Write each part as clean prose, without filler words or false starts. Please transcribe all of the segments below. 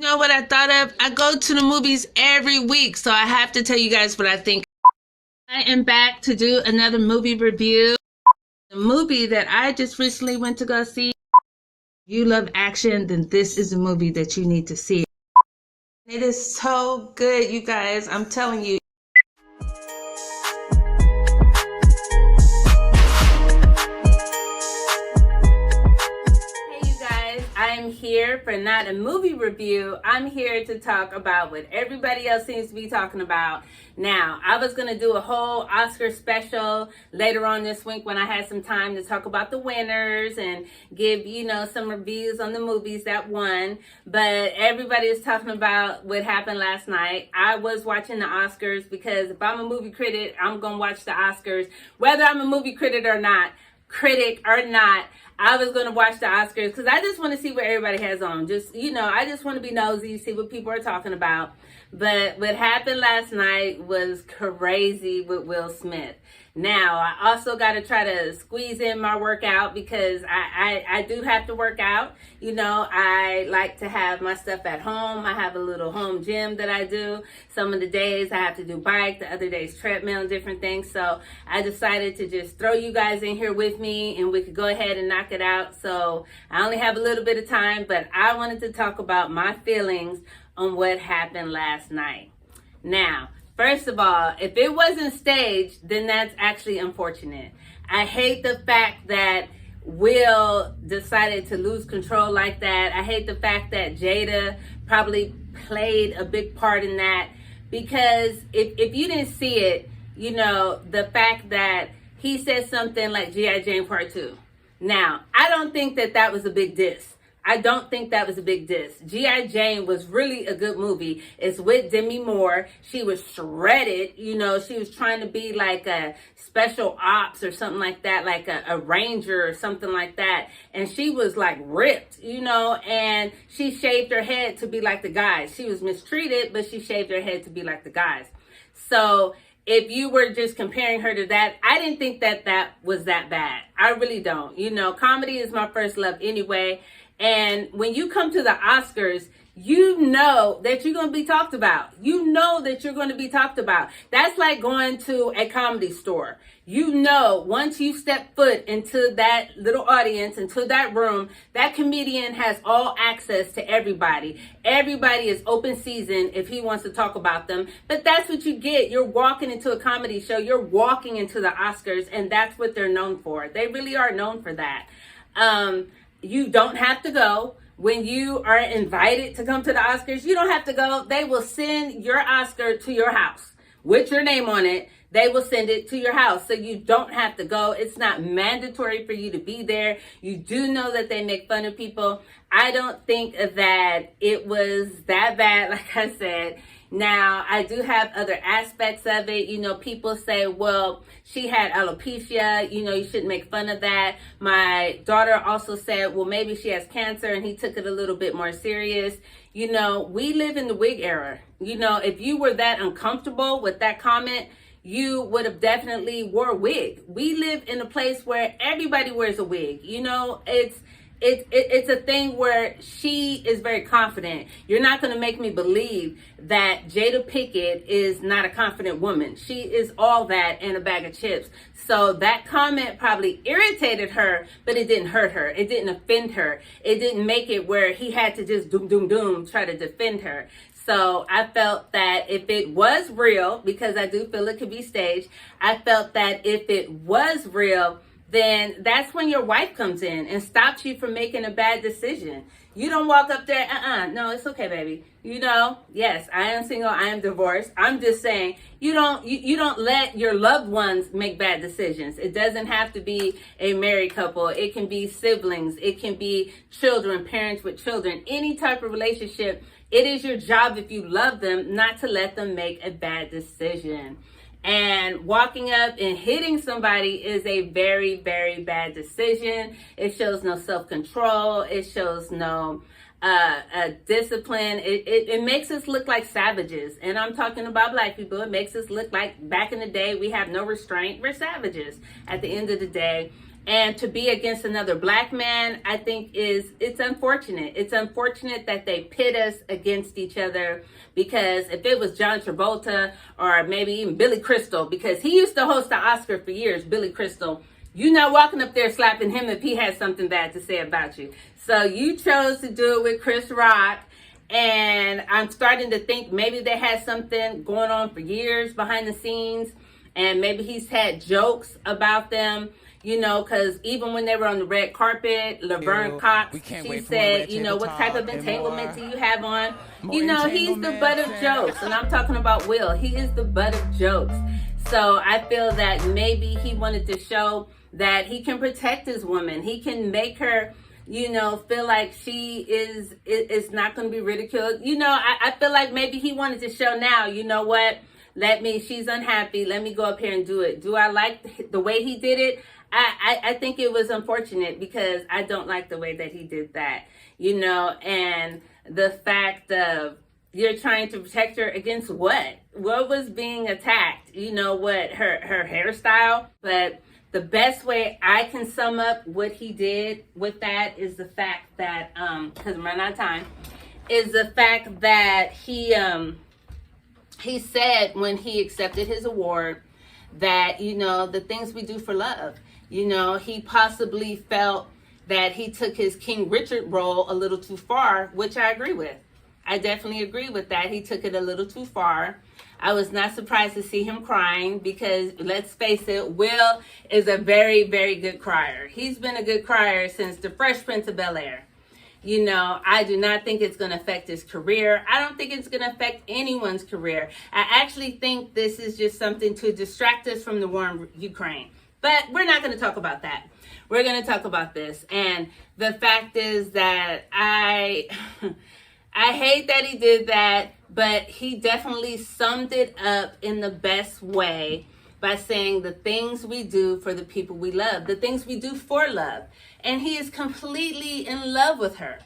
You know what I thought of? I go to the movies every week, so I have to tell you guys what I think. I am back to do another movie review. The movie that I just recently went to go see. If you love action, then this is a movie that you need to see. It is so good, you guys. I'm telling you. I'm here for not a movie review. I'm here to talk about what everybody else seems to be talking about. Now, I was going to do a whole Oscar special later on this week when I had some time to talk about the winners and give, some reviews on the movies that won. But everybody is talking about what happened last night. I was watching the Oscars because if I'm a movie critic, I'm going to watch the Oscars. Whether I'm a movie critic or not, I was going to watch the Oscars because I just want to see what everybody has on. I just want to be nosy, see what people are talking about. But what happened last night was crazy with Will Smith. Now, I also got to try to squeeze in my workout because I do have to work out. I like to have my stuff at home. I have a little home gym that I do. Some of the days I have to do bike, the other days treadmill and different things. So I decided to just throw you guys in here with me and we could go ahead and knock it out. So I only have a little bit of time, but I wanted to talk about my feelings on what happened last night. Now, first of all, if it wasn't staged, then that's actually unfortunate. I hate the fact that Will decided to lose control like that. I hate the fact that Jada probably played a big part in that because if you didn't see it, the fact that he said something like G.I. Jane Part 2. Now, I don't think that was a big diss. I don't think that was a big diss. G.I. Jane was really a good movie. It's with Demi Moore. She was shredded. She was trying to be like a special ops or something like that, like a ranger or something like that. And she was like ripped, and she shaved her head to be like the guys. She was mistreated, but she shaved her head to be like the guys. So if you were just comparing her to that, I didn't think that was that bad. I really don't. Comedy is my first love anyway. And when you come to the Oscars, you know that you're going to be talked about. That's like going to a comedy store. Once you step foot into that little audience, into that room, that comedian has all access to everybody. Everybody is open season if he wants to talk about them. But that's what you get. You're walking into a comedy show. You're walking into the Oscars, and that's what they're known for. They really are known for that. You don't have to go. When you are invited to come to the Oscars, you don't have to go. They will send your Oscar to your house with your name on it. They will send it to your house. So you don't have to go. It's not mandatory for you to be there. You do know that they make fun of people. I don't think that it was that bad, like I said. Now, I do have other aspects of it. People say, well, she had alopecia. You shouldn't make fun of that. My daughter also said, well, maybe she has cancer, and he took it a little bit more serious. We live in the wig era. If you were that uncomfortable with that comment, you would have definitely wore a wig. We live in a place where everybody wears a wig. It's a thing where she is very confident. You're not going to make me believe that Jada Pinkett is not a confident woman. She is all that and a bag of chips. So that comment probably irritated her, but it didn't hurt her. It didn't offend her. It didn't make it where he had to just doom try to defend her. So I felt that if it was real, because I do feel it could be staged, I felt that if it was real, then that's when your wife comes in and stops you from making a bad decision. You don't walk up there, no, it's okay, baby. Yes, I am single, I am divorced. I'm just saying, you don't let your loved ones make bad decisions. It doesn't have to be a married couple. It can be siblings. It can be children, parents with children, any type of relationship. It is your job, if you love them, not to let them make a bad decision. And walking up and hitting somebody is a very, very bad decision. It shows no self-control. It shows no discipline. It makes us look like savages. And I'm talking about Black people. It makes us look like back in the day we have no restraint. We're savages at the end of the day. And to be against another black man, I think it's unfortunate. It's unfortunate that they pit us against each other, because if it was John Travolta or maybe even Billy Crystal, because he used to host the Oscar for years, Billy Crystal, you're not walking up there slapping him if he has something bad to say about you. So you chose to do it with Chris Rock. And I'm starting to think maybe they had something going on for years behind the scenes. And maybe he's had jokes about them. You know, because even when they were on the red carpet, Laverne Cox, she said, you know, what type of entanglement do you have on? You know, he's the butt of jokes. And I'm talking about Will. He is the butt of jokes. So I feel that maybe he wanted to show that he can protect his woman. He can make her, you know, feel like she is not going to be ridiculed. You know, I feel like maybe he wanted to show now, you know what? She's unhappy. Let me go up here and do it. Do I like the way he did it? I think it was unfortunate, because I don't like the way that he did that, you know, and the fact of you're trying to protect her against what? What was being attacked? You know what? Her hairstyle. But the best way I can sum up what he did with that is the fact that, because I'm running out of time, is the fact that he said when he accepted his award that, you know, the things we do for love. You know, he possibly felt that he took his King Richard role a little too far, which I agree with. I definitely agree with that. He took it a little too far. I was not surprised to see him crying, because let's face it, Will is a very, very good crier. He's been a good crier since The Fresh Prince of Bel-Air. You know, I do not think it's going to affect his career. I don't think it's going to affect anyone's career. I actually think this is just something to distract us from the war in Ukraine. But we're not going to talk about that. We're going to talk about this. And the fact is that I hate that he did that, but he definitely summed it up in the best way by saying the things we do for the people we love, the things we do for love. And he is completely in love with her.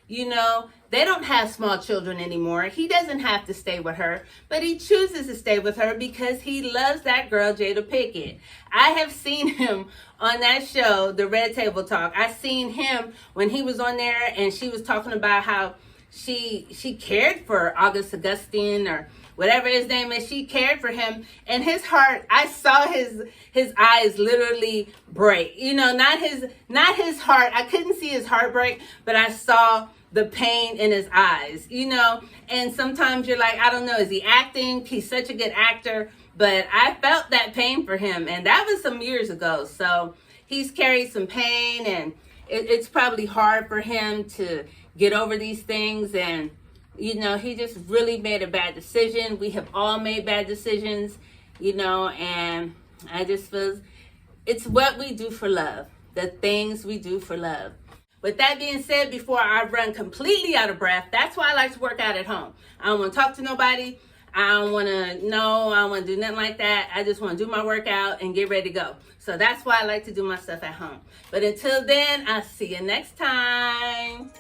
You know, they don't have small children anymore. He doesn't have to stay with her, but he chooses to stay with her because he loves that girl, Jada Pinkett. I have seen him on that show, The Red Table Talk. I seen him when he was on there and she was talking about how she cared for August Augustine, or whatever his name is. She cared for him, and his heart, I saw his eyes literally break. You know, not his heart. I couldn't see his heart break, but I saw the pain in his eyes, you know. And sometimes you're like, I don't know, is he acting? He's such a good actor, but I felt that pain for him, and that was some years ago. So he's carried some pain, and it's probably hard for him to get over these things. And you know, he just really made a bad decision. We have all made bad decisions, you know, and I just feel it's what we do for love, the things we do for love. With that being said, before I run completely out of breath, that's why I like to work out at home. I don't want to talk to nobody. I don't want to do nothing like that. I just want to do my workout and get ready to go. So that's why I like to do my stuff at home. But until then, I'll see you next time.